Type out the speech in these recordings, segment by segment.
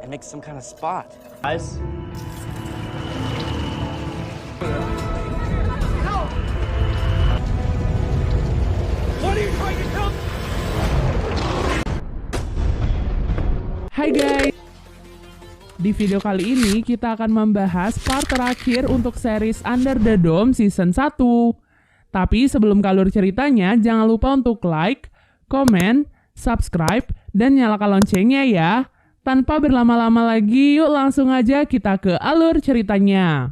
and make some kind of spot. Guys. Hai guys, di video kali ini kita akan membahas part terakhir untuk series Under the Dome Season 1. Tapi sebelum ke alur ceritanya, jangan lupa untuk like, komen, subscribe, dan nyalakan loncengnya ya. Tanpa berlama-lama lagi, yuk langsung aja kita ke alur ceritanya.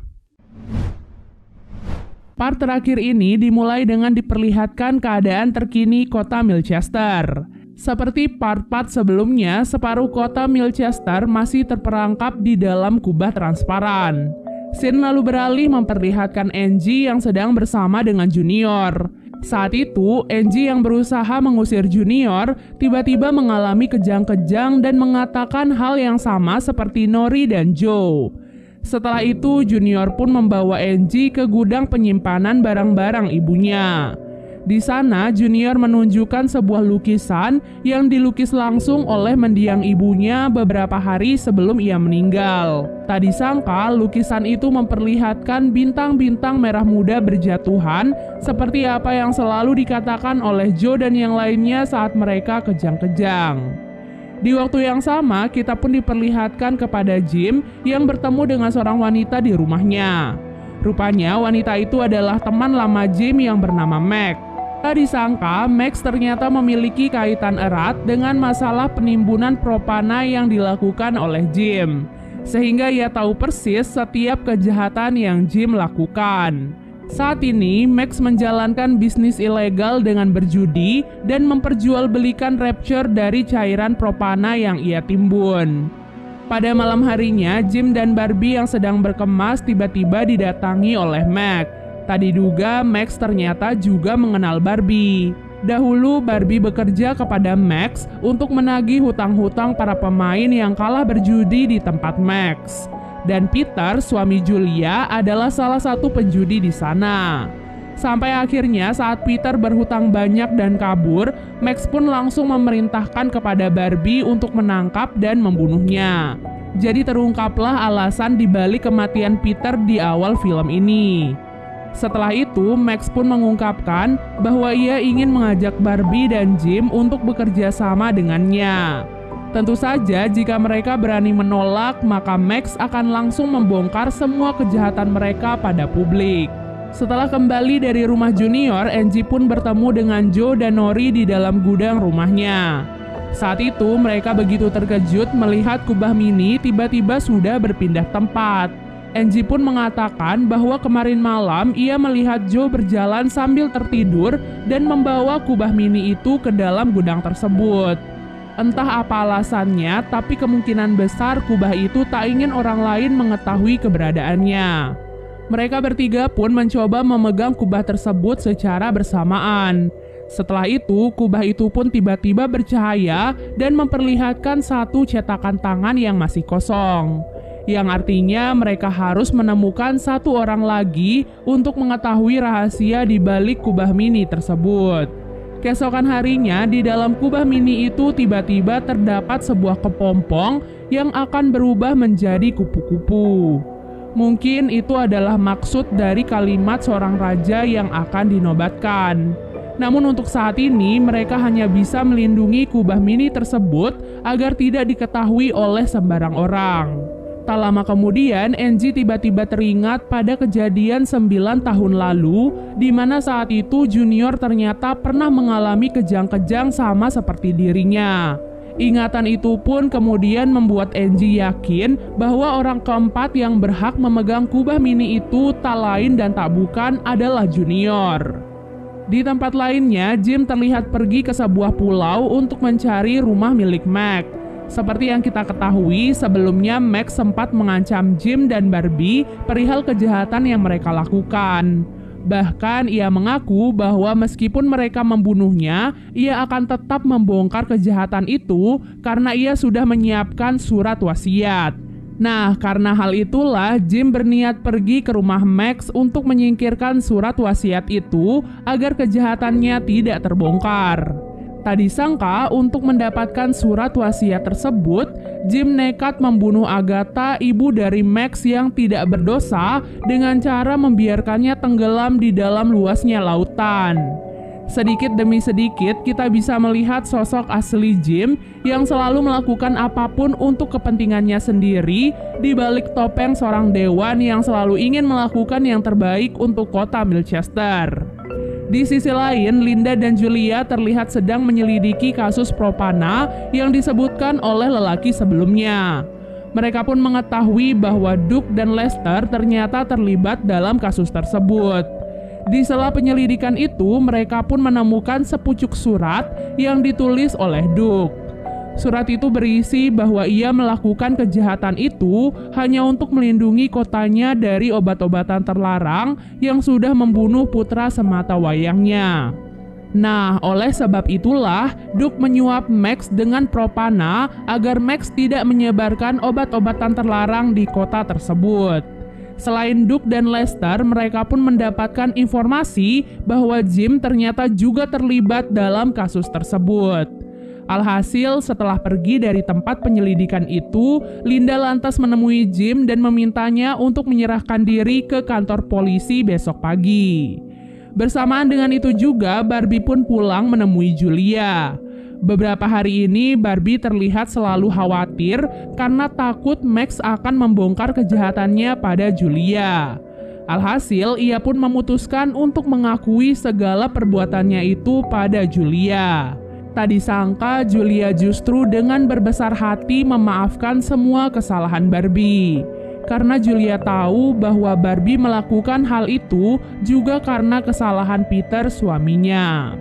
Part terakhir ini dimulai dengan diperlihatkan keadaan terkini kota Milchester. Seperti part-part sebelumnya, separuh kota Milchester masih terperangkap di dalam kubah transparan. Scene lalu beralih memperlihatkan Angie yang sedang bersama dengan Junior. Saat itu, Angie yang berusaha mengusir Junior tiba-tiba mengalami kejang-kejang dan mengatakan hal yang sama seperti Nori dan Joe. Setelah itu, Junior pun membawa Angie ke gudang penyimpanan barang-barang ibunya. Di sana, Junior menunjukkan sebuah lukisan yang dilukis langsung oleh mendiang ibunya beberapa hari sebelum ia meninggal. Tak disangka, lukisan itu memperlihatkan bintang-bintang merah muda berjatuhan seperti apa yang selalu dikatakan oleh Joe dan yang lainnya saat mereka kejang-kejang. Di waktu yang sama, kita pun diperlihatkan kepada Jim yang bertemu dengan seorang wanita di rumahnya. Rupanya, wanita itu adalah teman lama Jim yang bernama Meg. Tak disangka, Max ternyata memiliki kaitan erat dengan masalah penimbunan propana yang dilakukan oleh Jim. Sehingga ia tahu persis setiap kejahatan yang Jim lakukan. Saat ini, Max menjalankan bisnis ilegal dengan berjudi dan memperjualbelikan Rapture dari cairan propana yang ia timbun. Pada malam harinya, Jim dan Barbie yang sedang berkemas tiba-tiba didatangi oleh Max. Tak diduga, Max ternyata juga mengenal Barbie. Dahulu, Barbie bekerja kepada Max untuk menagih hutang-hutang para pemain yang kalah berjudi di tempat Max. Dan Peter, suami Julia, adalah salah satu penjudi di sana. Sampai akhirnya saat Peter berhutang banyak dan kabur, Max pun langsung memerintahkan kepada Barbie untuk menangkap dan membunuhnya. Jadi terungkaplah alasan dibalik kematian Peter di awal film ini. Setelah itu, Max pun mengungkapkan bahwa ia ingin mengajak Barbie dan Jim untuk bekerja sama dengannya. Tentu saja jika mereka berani menolak, maka Max akan langsung membongkar semua kejahatan mereka pada publik. Setelah kembali dari rumah Junior, Angie pun bertemu dengan Joe dan Nori di dalam gudang rumahnya. Saat itu, mereka begitu terkejut melihat kubah mini tiba-tiba sudah berpindah tempat. Angie pun mengatakan bahwa kemarin malam ia melihat Joe berjalan sambil tertidur dan membawa kubah mini itu ke dalam gudang tersebut. Entah apa alasannya, tapi kemungkinan besar kubah itu tak ingin orang lain mengetahui keberadaannya. Mereka bertiga pun mencoba memegang kubah tersebut secara bersamaan. Setelah itu, kubah itu pun tiba-tiba bercahaya dan memperlihatkan satu cetakan tangan yang masih kosong. Yang artinya mereka harus menemukan satu orang lagi untuk mengetahui rahasia di balik kubah mini tersebut. Keesokan harinya, di dalam kubah mini itu tiba-tiba terdapat sebuah kepompong yang akan berubah menjadi kupu-kupu. Mungkin itu adalah maksud dari kalimat seorang raja yang akan dinobatkan. Namun untuk saat ini, mereka hanya bisa melindungi kubah mini tersebut agar tidak diketahui oleh sembarang orang. Tak lama kemudian, Angie tiba-tiba teringat pada kejadian 9 tahun lalu, di mana saat itu Junior ternyata pernah mengalami kejang-kejang sama seperti dirinya. Ingatan itu pun kemudian membuat Angie yakin bahwa orang keempat yang berhak memegang kubah mini itu tak lain dan tak bukan adalah Junior. Di tempat lainnya, Jim terlihat pergi ke sebuah pulau untuk mencari rumah milik Mac. Seperti yang kita ketahui, sebelumnya Max sempat mengancam Jim dan Barbie perihal kejahatan yang mereka lakukan. Bahkan ia mengaku bahwa meskipun mereka membunuhnya, ia akan tetap membongkar kejahatan itu karena ia sudah menyiapkan surat wasiat. Nah, karena hal itulah Jim berniat pergi ke rumah Max untuk menyingkirkan surat wasiat itu agar kejahatannya tidak terbongkar. Tak disangka untuk mendapatkan surat wasiat tersebut, Jim nekat membunuh Agatha, ibu dari Max yang tidak berdosa, dengan cara membiarkannya tenggelam di dalam luasnya lautan. Sedikit demi sedikit kita bisa melihat sosok asli Jim yang selalu melakukan apapun untuk kepentingannya sendiri di balik topeng seorang dewan yang selalu ingin melakukan yang terbaik untuk kota Milchester. Di sisi lain, Linda dan Julia terlihat sedang menyelidiki kasus Propana yang disebutkan oleh lelaki sebelumnya. Mereka pun mengetahui bahwa Duke dan Lester ternyata terlibat dalam kasus tersebut. Di sela penyelidikan itu, mereka pun menemukan sepucuk surat yang ditulis oleh Duke. Surat itu berisi bahwa ia melakukan kejahatan itu hanya untuk melindungi kotanya dari obat-obatan terlarang yang sudah membunuh putra sematawayangnya. Nah, oleh sebab itulah Duke menyuap Max dengan Propana agar Max tidak menyebarkan obat-obatan terlarang di kota tersebut. Selain Duke dan Lester, mereka pun mendapatkan informasi bahwa Jim ternyata juga terlibat dalam kasus tersebut. Alhasil, setelah pergi dari tempat penyelidikan itu, Linda lantas menemui Jim dan memintanya untuk menyerahkan diri ke kantor polisi besok pagi. Bersamaan dengan itu juga, Barbie pun pulang menemui Julia. Beberapa hari ini, Barbie terlihat selalu khawatir karena takut Max akan membongkar kejahatannya pada Julia. Alhasil, ia pun memutuskan untuk mengakui segala perbuatannya itu pada Julia. Tak disangka Julia justru dengan berbesar hati memaafkan semua kesalahan Barbie. Karena Julia tahu bahwa Barbie melakukan hal itu juga karena kesalahan Peter suaminya.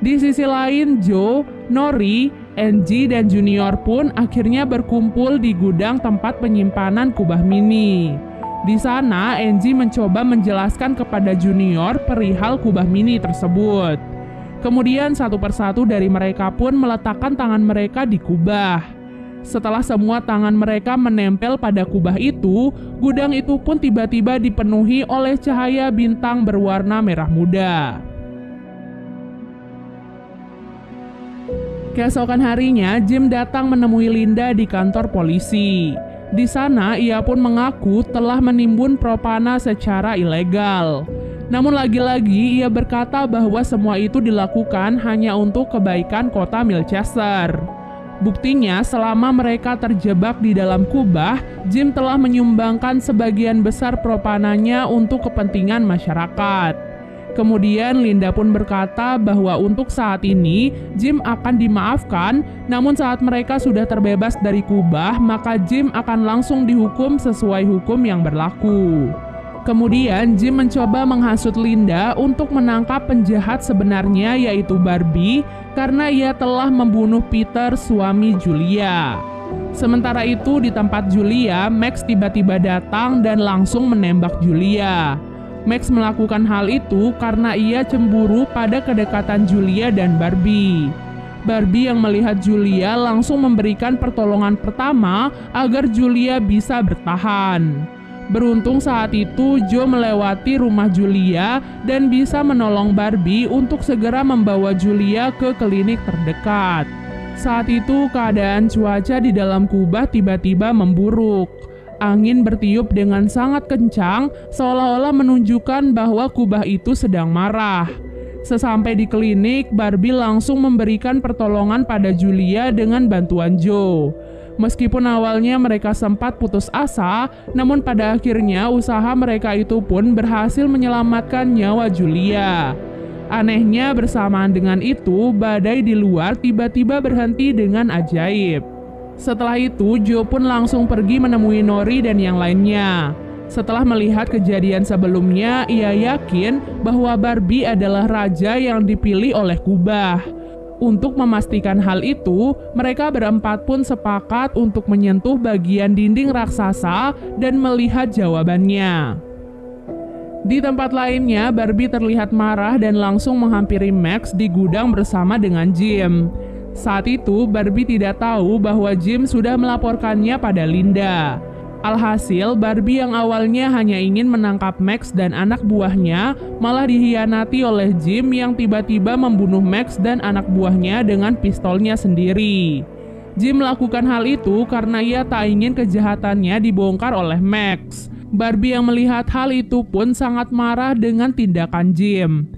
Di sisi lain, Joe, Nori, Angie, dan Junior pun akhirnya berkumpul di gudang tempat penyimpanan kubah mini. Di sana, Angie mencoba menjelaskan kepada Junior perihal kubah mini tersebut. Kemudian satu persatu dari mereka pun meletakkan tangan mereka di kubah. Setelah semua tangan mereka menempel pada kubah itu, gudang itu pun tiba-tiba dipenuhi oleh cahaya bintang berwarna merah muda. Keesokan harinya, Jim datang menemui Linda di kantor polisi. Di sana, ia pun mengaku telah menimbun Propana secara ilegal. Namun lagi-lagi ia berkata bahwa semua itu dilakukan hanya untuk kebaikan kota Milchester. Buktinya, selama mereka terjebak di dalam kubah, Jim telah menyumbangkan sebagian besar propananya untuk kepentingan masyarakat. Kemudian Linda pun berkata bahwa untuk saat ini Jim akan dimaafkan, namun saat mereka sudah terbebas dari kubah, maka Jim akan langsung dihukum sesuai hukum yang berlaku. Kemudian Jim mencoba menghasut Linda untuk menangkap penjahat sebenarnya, yaitu Barbie, karena ia telah membunuh Peter, suami Julia. Sementara itu di tempat Julia, Max tiba-tiba datang dan langsung menembak Julia. Max melakukan hal itu karena ia cemburu pada kedekatan Julia dan Barbie. Barbie yang melihat Julia langsung memberikan pertolongan pertama agar Julia bisa bertahan. Beruntung saat itu Joe melewati rumah Julia dan bisa menolong Barbie untuk segera membawa Julia ke klinik terdekat. Saat itu keadaan cuaca di dalam kubah tiba-tiba memburuk. Angin bertiup dengan sangat kencang, seolah-olah menunjukkan bahwa kubah itu sedang marah. Sesampai di klinik, Barbie langsung memberikan pertolongan pada Julia dengan bantuan Joe. Meskipun awalnya mereka sempat putus asa, namun pada akhirnya usaha mereka itu pun berhasil menyelamatkan nyawa Julia. Anehnya, bersamaan dengan itu, badai di luar tiba-tiba berhenti dengan ajaib. Setelah itu, Joe pun langsung pergi menemui Nori dan yang lainnya. Setelah melihat kejadian sebelumnya, ia yakin bahwa Barbie adalah raja yang dipilih oleh kubah. Untuk memastikan hal itu, mereka berempat pun sepakat untuk menyentuh bagian dinding raksasa dan melihat jawabannya. Di tempat lainnya, Barbie terlihat marah dan langsung menghampiri Max di gudang bersama dengan Jim. Saat itu, Barbie tidak tahu bahwa Jim sudah melaporkannya pada Linda. Alhasil, Barbie yang awalnya hanya ingin menangkap Max dan anak buahnya malah dihianati oleh Jim yang tiba-tiba membunuh Max dan anak buahnya dengan pistolnya sendiri. Jim melakukan hal itu karena ia tak ingin kejahatannya dibongkar oleh Max. Barbie yang melihat hal itu pun sangat marah dengan tindakan Jim.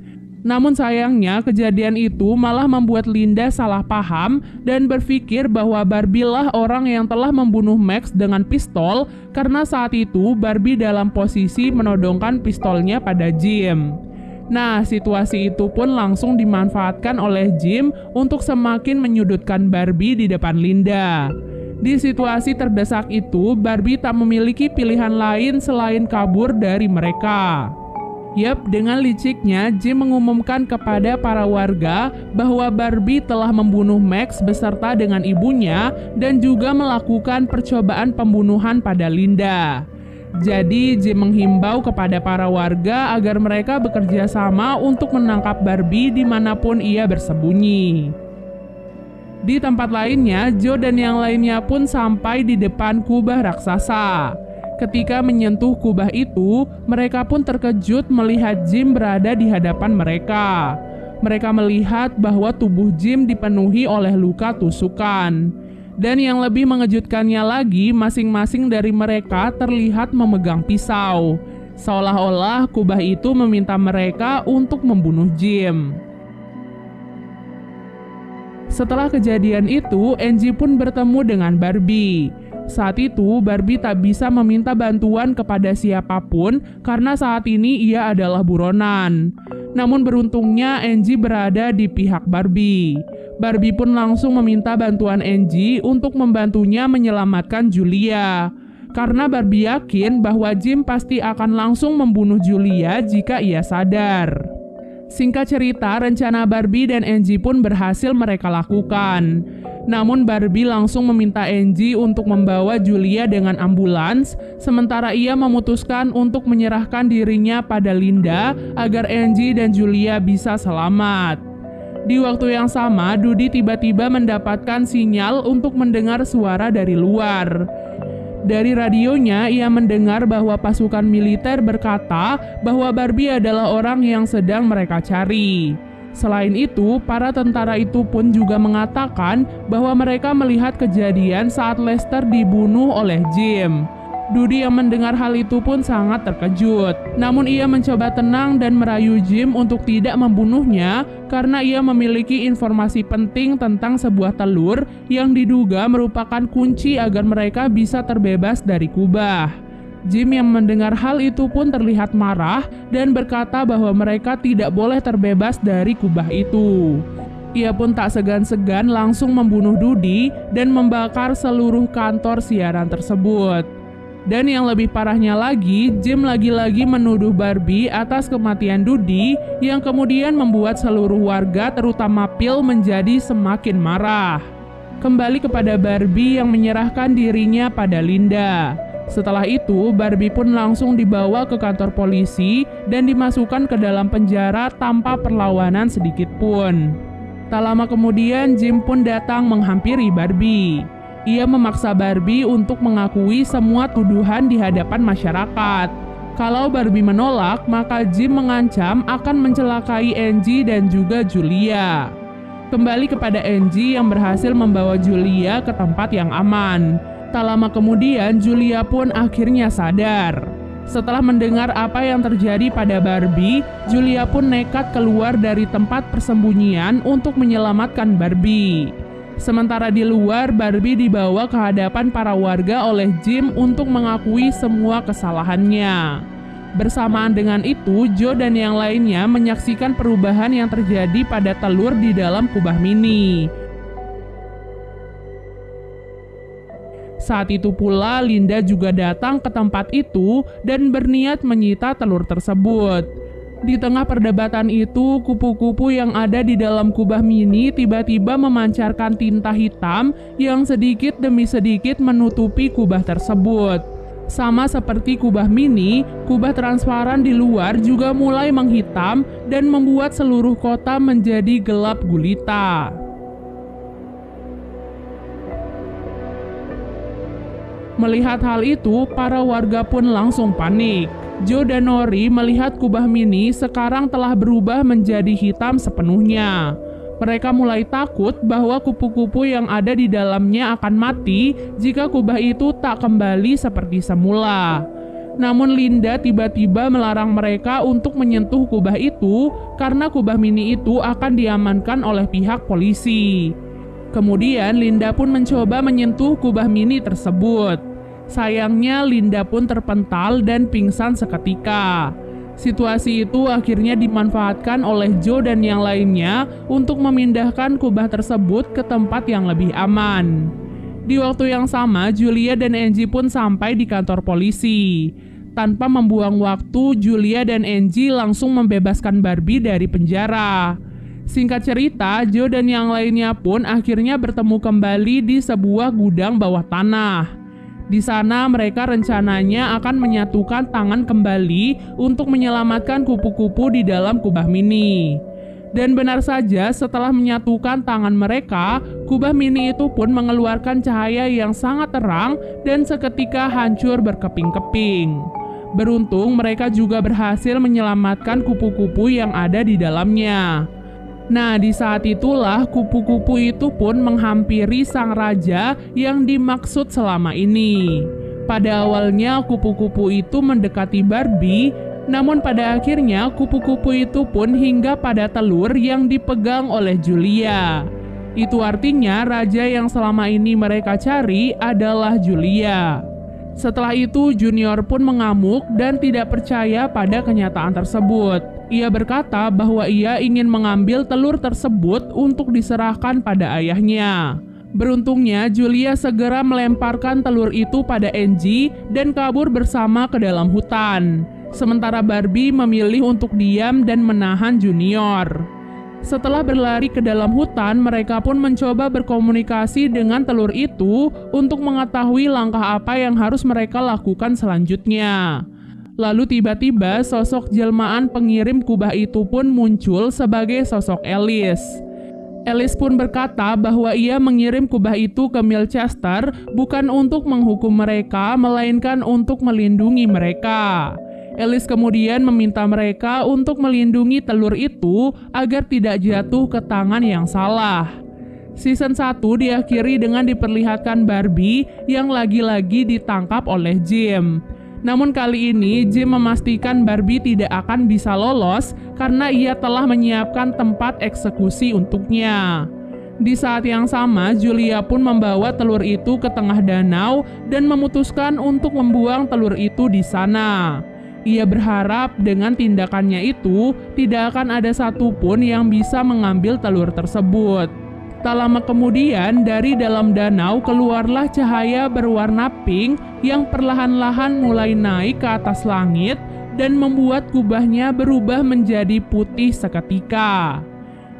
Namun sayangnya kejadian itu malah membuat Linda salah paham dan berpikir bahwa Barbie lah orang yang telah membunuh Max dengan pistol karena saat itu Barbie dalam posisi menodongkan pistolnya pada Jim. Nah, situasi itu pun langsung dimanfaatkan oleh Jim untuk semakin menyudutkan Barbie di depan Linda. Di situasi terdesak itu, Barbie tak memiliki pilihan lain selain kabur dari mereka. Yap, dengan liciknya Jim mengumumkan kepada para warga bahwa Barbie telah membunuh Max beserta dengan ibunya dan juga melakukan percobaan pembunuhan pada Linda. Jadi Jim menghimbau kepada para warga agar mereka bekerja sama untuk menangkap Barbie dimanapun ia bersembunyi. Di tempat lainnya, Joe dan yang lainnya pun sampai di depan kubah raksasa. Ketika menyentuh kubah itu, mereka pun terkejut melihat Jim berada di hadapan mereka. Mereka melihat bahwa tubuh Jim dipenuhi oleh luka tusukan. Dan yang lebih mengejutkannya lagi, masing-masing dari mereka terlihat memegang pisau. Seolah-olah kubah itu meminta mereka untuk membunuh Jim. Setelah kejadian itu, Angie pun bertemu dengan Barbie. Saat itu, Barbie tak bisa meminta bantuan kepada siapapun karena saat ini ia adalah buronan. Namun beruntungnya Angie berada di pihak Barbie. Barbie pun langsung meminta bantuan Angie untuk membantunya menyelamatkan Julia. Karena Barbie yakin bahwa Jim pasti akan langsung membunuh Julia jika ia sadar. Singkat cerita, rencana Barbie dan Angie pun berhasil mereka lakukan. Namun Barbie langsung meminta Angie untuk membawa Julia dengan ambulans, sementara ia memutuskan untuk menyerahkan dirinya pada Linda agar Angie dan Julia bisa selamat. Di waktu yang sama, Dudi tiba-tiba mendapatkan sinyal untuk mendengar suara dari luar. Dari radionya, ia mendengar bahwa pasukan militer berkata bahwa Barbie adalah orang yang sedang mereka cari. Selain itu, para tentara itu pun juga mengatakan bahwa mereka melihat kejadian saat Lester dibunuh oleh Jim. Dudi yang mendengar hal itu pun sangat terkejut. Namun ia mencoba tenang dan merayu Jim untuk tidak membunuhnya karena ia memiliki informasi penting tentang sebuah telur yang diduga merupakan kunci agar mereka bisa terbebas dari kubah. Jim yang mendengar hal itu pun terlihat marah dan berkata bahwa mereka tidak boleh terbebas dari kubah itu. Ia pun tak segan-segan langsung membunuh Dudi dan membakar seluruh kantor siaran tersebut. Dan yang lebih parahnya lagi, Jim lagi-lagi menuduh Barbie atas kematian Dudi yang kemudian membuat seluruh warga terutama Phil menjadi semakin marah. Kembali kepada Barbie yang menyerahkan dirinya pada Linda. Setelah itu, Barbie pun langsung dibawa ke kantor polisi dan dimasukkan ke dalam penjara tanpa perlawanan sedikit pun. Tak lama kemudian, Jim pun datang menghampiri Barbie. Ia memaksa Barbie untuk mengakui semua tuduhan di hadapan masyarakat. Kalau Barbie menolak, maka Jim mengancam akan mencelakai Angie dan juga Julia. Kembali kepada Angie yang berhasil membawa Julia ke tempat yang aman. Tak lama kemudian, Julia pun akhirnya sadar. Setelah mendengar apa yang terjadi pada Barbie, Julia pun nekat keluar dari tempat persembunyian untuk menyelamatkan Barbie. Sementara di luar, Barbie dibawa ke hadapan para warga oleh Jim untuk mengakui semua kesalahannya. Bersamaan dengan itu, Joe dan yang lainnya menyaksikan perubahan yang terjadi pada telur di dalam kubah mini. Saat itu pula, Linda juga datang ke tempat itu dan berniat menyita telur tersebut. Di tengah perdebatan itu, kupu-kupu yang ada di dalam kubah mini tiba-tiba memancarkan tinta hitam yang sedikit demi sedikit menutupi kubah tersebut. Sama seperti kubah mini, kubah transparan di luar juga mulai menghitam dan membuat seluruh kota menjadi gelap gulita. Melihat hal itu, para warga pun langsung panik. Joe dan Nori melihat kubah mini sekarang telah berubah menjadi hitam sepenuhnya. Mereka mulai takut bahwa kupu-kupu yang ada di dalamnya akan mati jika kubah itu tak kembali seperti semula. Namun Linda tiba-tiba melarang mereka untuk menyentuh kubah itu karena kubah mini itu akan diamankan oleh pihak polisi. Kemudian Linda pun mencoba menyentuh kubah mini tersebut. Sayangnya Linda pun terpental dan pingsan seketika. Situasi itu akhirnya dimanfaatkan oleh Joe dan yang lainnya untuk memindahkan kubah tersebut ke tempat yang lebih aman. Di waktu yang sama, Julia dan Angie pun sampai di kantor polisi. Tanpa membuang waktu, Julia dan Angie langsung membebaskan Barbie dari penjara. Singkat cerita, Joe dan yang lainnya pun akhirnya bertemu kembali di sebuah gudang bawah tanah. Di sana mereka rencananya akan menyatukan tangan kembali untuk menyelamatkan kupu-kupu di dalam kubah mini. Dan benar saja, setelah menyatukan tangan mereka, kubah mini itu pun mengeluarkan cahaya yang sangat terang dan seketika hancur berkeping-keping. Beruntung mereka juga berhasil menyelamatkan kupu-kupu yang ada di dalamnya. Nah, di saat itulah kupu-kupu itu pun menghampiri sang raja yang dimaksud selama ini. Pada awalnya kupu-kupu itu mendekati Barbie, namun pada akhirnya kupu-kupu itu pun hingga pada telur yang dipegang oleh Julia. Itu artinya raja yang selama ini mereka cari adalah Julia. Setelah itu Junior pun mengamuk dan tidak percaya pada kenyataan tersebut. Ia berkata bahwa ia ingin mengambil telur tersebut untuk diserahkan pada ayahnya. Beruntungnya Julia segera melemparkan telur itu pada Angie dan kabur bersama ke dalam hutan. Sementara Barbie memilih untuk diam dan menahan Junior. Setelah berlari ke dalam hutan, mereka pun mencoba berkomunikasi dengan telur itu untuk mengetahui langkah apa yang harus mereka lakukan selanjutnya. Lalu tiba-tiba sosok jelmaan pengirim kubah itu pun muncul sebagai sosok Alice. Alice pun berkata bahwa ia mengirim kubah itu ke Milchester bukan untuk menghukum mereka, melainkan untuk melindungi mereka. Alice kemudian meminta mereka untuk melindungi telur itu agar tidak jatuh ke tangan yang salah. Season 1 diakhiri dengan diperlihatkan Barbie yang lagi-lagi ditangkap oleh Jim. Namun kali ini Jim memastikan Barbie tidak akan bisa lolos karena ia telah menyiapkan tempat eksekusi untuknya. Di saat yang sama, Julia pun membawa telur itu ke tengah danau dan memutuskan untuk membuang telur itu di sana. Ia berharap dengan tindakannya itu tidak akan ada satupun yang bisa mengambil telur tersebut. Tak lama kemudian dari dalam danau keluarlah cahaya berwarna pink yang perlahan-lahan mulai naik ke atas langit dan membuat kubahnya berubah menjadi putih seketika.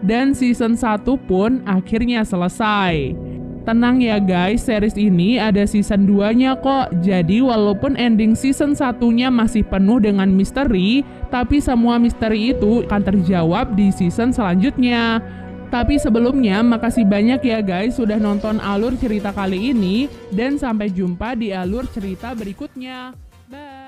Dan season 1 pun akhirnya selesai. Tenang ya guys, series ini ada season 2-nya kok. Jadi walaupun ending season 1-nya masih penuh dengan misteri, tapi semua misteri itu akan terjawab di season selanjutnya. Tapi sebelumnya, makasih banyak ya guys sudah nonton alur cerita kali ini, dan sampai jumpa di alur cerita berikutnya. Bye!